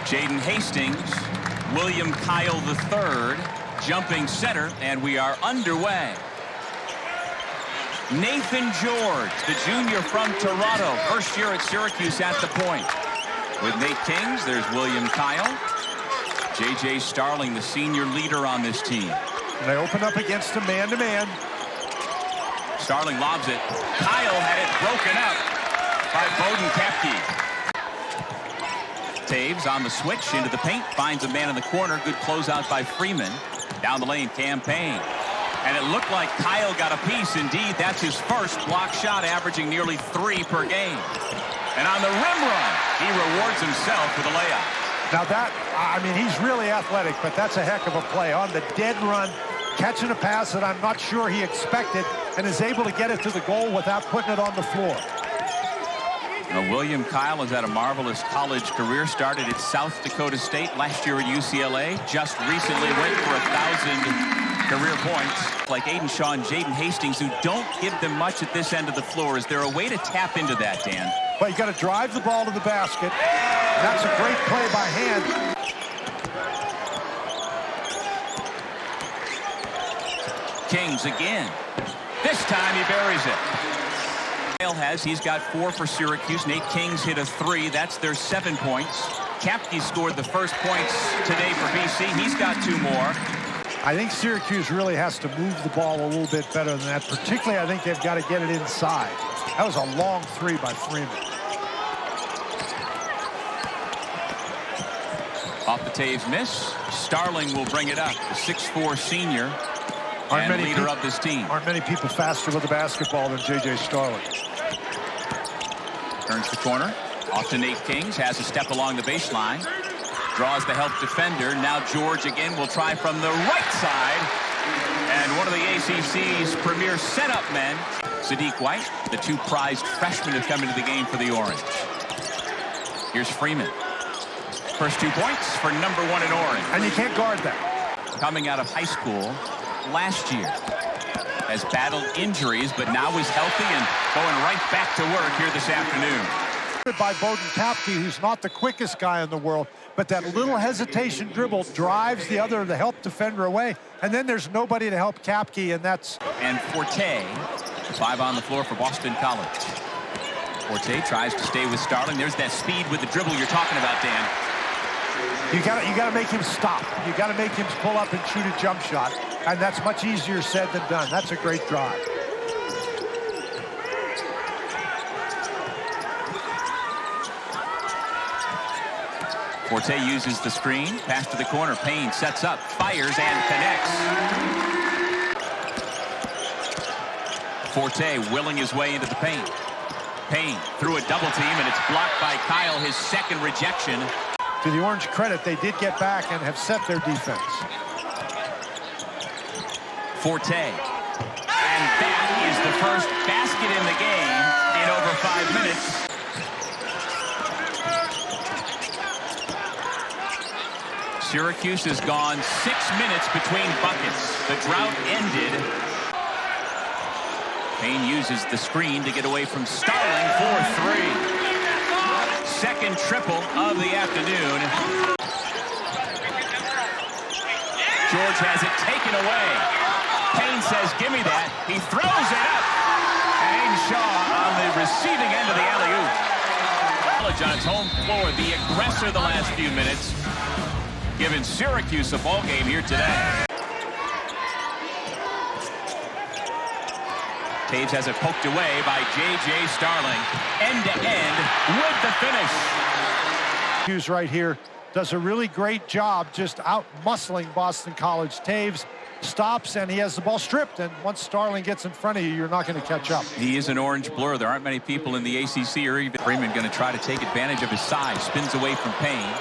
Jaden Hastings, William Kyle III, jumping center, and we are underway. Nathan George, the junior from Toronto, first year at Syracuse at the point. With Nate Kings, there's William Kyle. J.J. Starling, the senior leader on this team. And they open up against a man-to-man. Starling lobs it. Kyle had it broken up by Bowden Kepke. Taves on the switch into the paint, finds a man in the corner. Good closeout by Freeman. Down the lane, Campaign. And it looked like Kyle got a piece. Indeed, that's his first block shot, averaging nearly 3 per game. And on the rim run, he rewards himself with a layup. Now that, I mean, he's really athletic, but that's a heck of a play. On the dead run, catching a pass that I'm not sure he expected, and is able to get it to the goal without putting it on the floor. Now, William Kyle has had a marvelous college career. Started at South Dakota State, last year at UCLA. Just recently went for 1,000 career points. Like Aiden Shaw and Jaden Hastings, who don't give them much at this end of the floor. Is there a way to tap into that, Dan? Well, you got to drive the ball to the basket. That's a great play by hand. Kings again. This time he buries it. He's got 4 for Syracuse. Nate Kings hit a 3. That's their 7 points. Kepke scored the first points today for BC. He's got 2 more. I think Syracuse really has to move the ball a little bit better than that. Particularly, I think they've got to get it inside. That was a long 3 by Freeman. Off the Taves miss. Starling will bring it up. The 6'4" senior and leader of this team. Aren't many people faster with the basketball than J.J. Starling. Turns the corner. Off to Nate Kings. Has a step along the baseline. Draws the help defender. Now George again will try from the right side. And one of the ACC's premier setup men, Sadiq White, the 2 prized freshmen have come into the game for the Orange. Here's Freeman. First 2 points for number 1 in Orange. And you can't guard that. Coming out of high school last year. Has battled injuries, but now is healthy and going right back to work here this afternoon. By Bowden Kepke, who's not the quickest guy in the world, but that little hesitation dribble drives the help defender away, and then there's nobody to help Kepke, and that's... And Forte, 5 on the floor for Boston College. Forte tries to stay with Starling. There's that speed with the dribble you're talking about, Dan. You got to make him stop. You got to make him pull up and shoot a jump shot, and that's much easier said than done. That's a great drive. Forte uses the screen. Pass to the corner. Payne sets up, fires, and connects. Forte willing his way into the paint. Payne through a double team, and it's blocked by Kyle, his second rejection. To the Orange credit, they did get back and have set their defense. Forte. And that is the first basket in the game in over 5 minutes. Syracuse has gone 6 minutes between buckets. The drought ended. Payne uses the screen to get away from Starling for 3. Second triple of the afternoon. George has it taken away. Payne says, give me that. He throws it up. And Shaw on the receiving end of the alley-oop. College on its home floor, the aggressor the last few minutes, giving Syracuse a ball game here today. Taves has it poked away by J.J. Starling. End-to-end with the finish. Hughes right here does a really great job just out-muscling Boston College. Taves stops, and he has the ball stripped, and once Starling gets in front of you, you're not going to catch up. He is an Orange blur. There aren't many people in the ACC or even Freeman going to try to take advantage of his size. Spins away from Payne.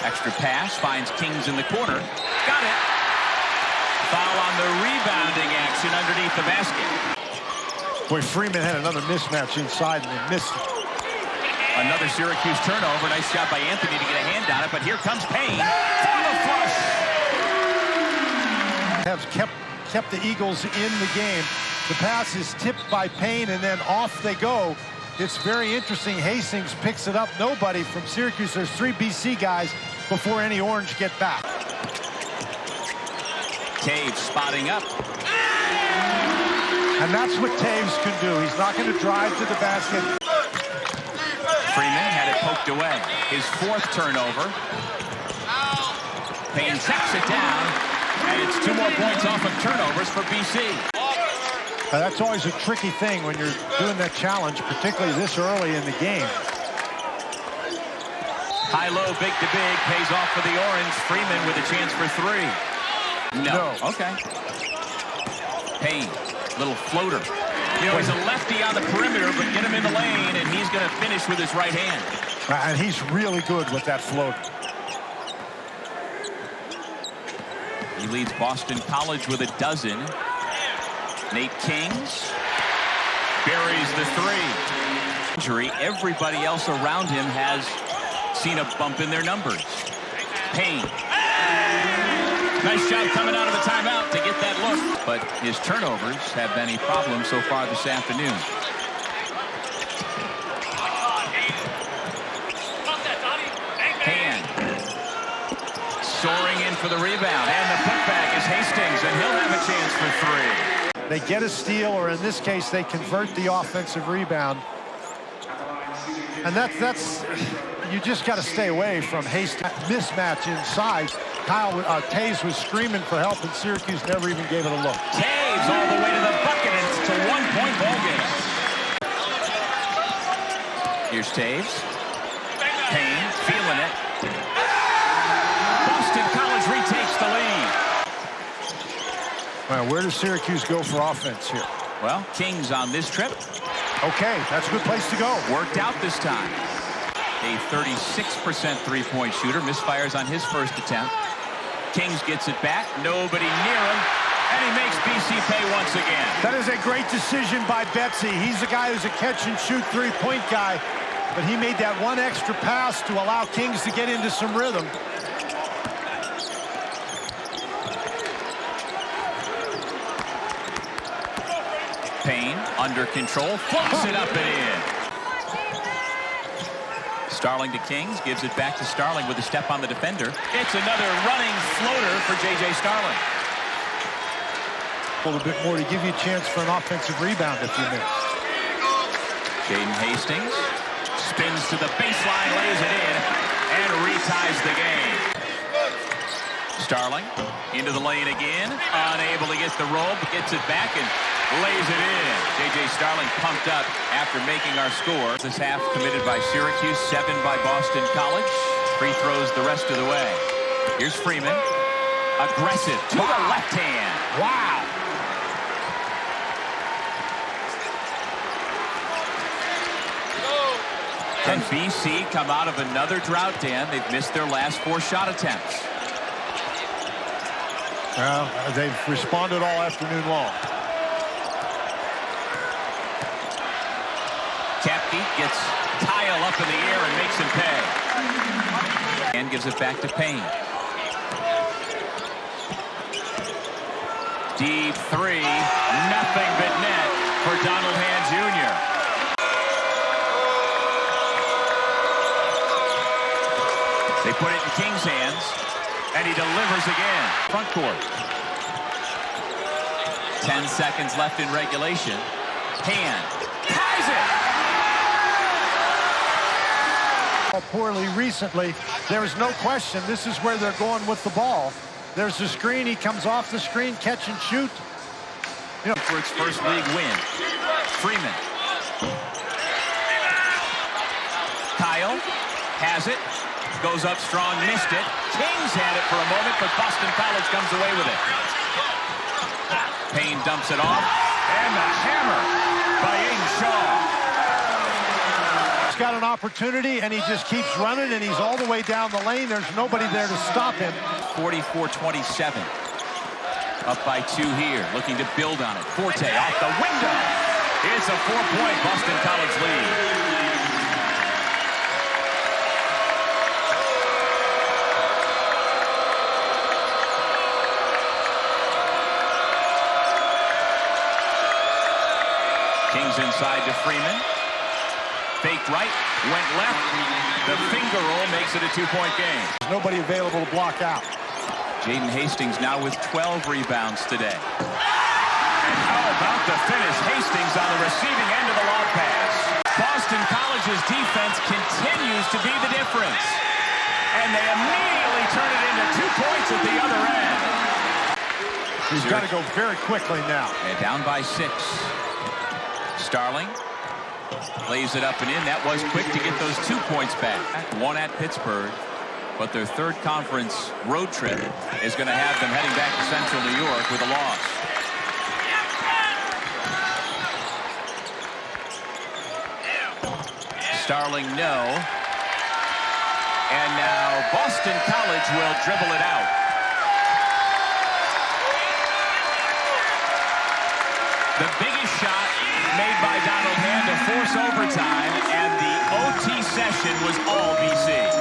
Extra pass, finds Kings in the corner. Got it. Foul on the rebounding action underneath the basket. Boy, Freeman had another mismatch inside, and they missed it. Another Syracuse turnover. Nice job by Anthony to get a hand on it, but here comes Payne for the flush. Have kept the Eagles in the game. The pass is tipped by Payne, and then off they go. It's very interesting. Hastings picks it up. Nobody from Syracuse. There's 3 BC guys before any Orange get back. Taves spotting up. And that's what Taves can do. He's not going to drive to the basket. Freeman had it poked away. His 4th turnover. Payne tracks it down, and it's 2 more points off of turnovers for BC. That's always a tricky thing when you're doing that challenge, particularly this early in the game. High-low, big-to-big, pays off for the Orange. Freeman with a chance for 3. No. Okay. Payne, little floater. You know, he's a lefty on the perimeter, but get him in the lane, and he's going to finish with his right hand. And he's really good with that floater. He leads Boston College with a dozen. Nate Kings buries the 3. Injury. Everybody else around him has seen a bump in their numbers. Payne. Nice job coming out of the timeout to get that look. But his turnovers have been a problem so far this afternoon. Hand. Soaring in for the rebound. And the putback is Hastings, and he'll have a chance for 3. They get a steal, or in this case, they convert the offensive rebound. And that's you just got to stay away from Hastings. Mismatch inside. Taves was screaming for help, and Syracuse never even gave it a look. Taves all the way to the bucket, and it's a 1-point ball game. Here's Taves. Payne feeling it. Boston College retakes the lead. Well, where does Syracuse go for offense here? Well, Kings on this trip. Okay, that's a good place to go. Worked out this time. A 36% three-point shooter. Misfires on his first attempt. Kings gets it back. Nobody near him. And he makes BC pay once again. That is a great decision by Betsy. He's the guy who's a catch-and-shoot three-point guy. But he made that one extra pass to allow Kings to get into some rhythm. Payne under control, floats it up and in. Starling to Kings, gives it back to Starling with a step on the defender. It's another running floater for J.J. Starling. A little bit more to give you a chance for an offensive rebound if you miss. Jaden Hastings spins to the baseline, lays it in, and reties the game. Starling into the lane again, unable to get the roll, but gets it back and lays it in. J.J. Starling pumped up after making our score. This half committed by Syracuse, 7 by Boston College. Free throws the rest of the way. Here's Freeman. Aggressive to the left hand. Wow. Can BC come out of another drought, Dan? They've missed their last 4 shot attempts. Well, they've responded all afternoon long. Kapke gets Kyle up in the air and makes him pay. And gives it back to Payne. Deep 3, nothing but net for Donald Hand Jr. They put it in King's hands, and he delivers again. Front court. 10 seconds left in regulation. Hand ties it. Poorly recently, there is no question this is where they're going with the ball. There's the screen, he comes off the screen, catch and shoot. You know, for its first league win. Freeman. Kyle has it, goes up strong, missed it. Kings had it for a moment, but Boston College comes away with it. Payne dumps it off, and the hammer by Aiden Shaw. Got an opportunity and he just keeps running and he's all the way down the lane. There's nobody there to stop him. 44-27. Up by 2 here, looking to build on it. Forte off the window. It's a 4-point Boston College lead. Kings inside to Freeman. Fake right, went left. The finger roll makes it a 2-point game. There's nobody available to block out. Jaden Hastings now with 12 rebounds today. And how about the finish? Hastings on the receiving end of the long pass. Boston College's defense continues to be the difference. And they immediately turn it into 2 points at the other end. He's got to go very quickly now. And down by 6. Starling lays it up and in. That was quick to get those 2 points back. One at Pittsburgh. But their third conference road trip is going to have them heading back to Central New York with a loss. Starling, no. And now Boston College will dribble it out. The biggest shot made by Donald Hand to force overtime, and the OT session was all BC.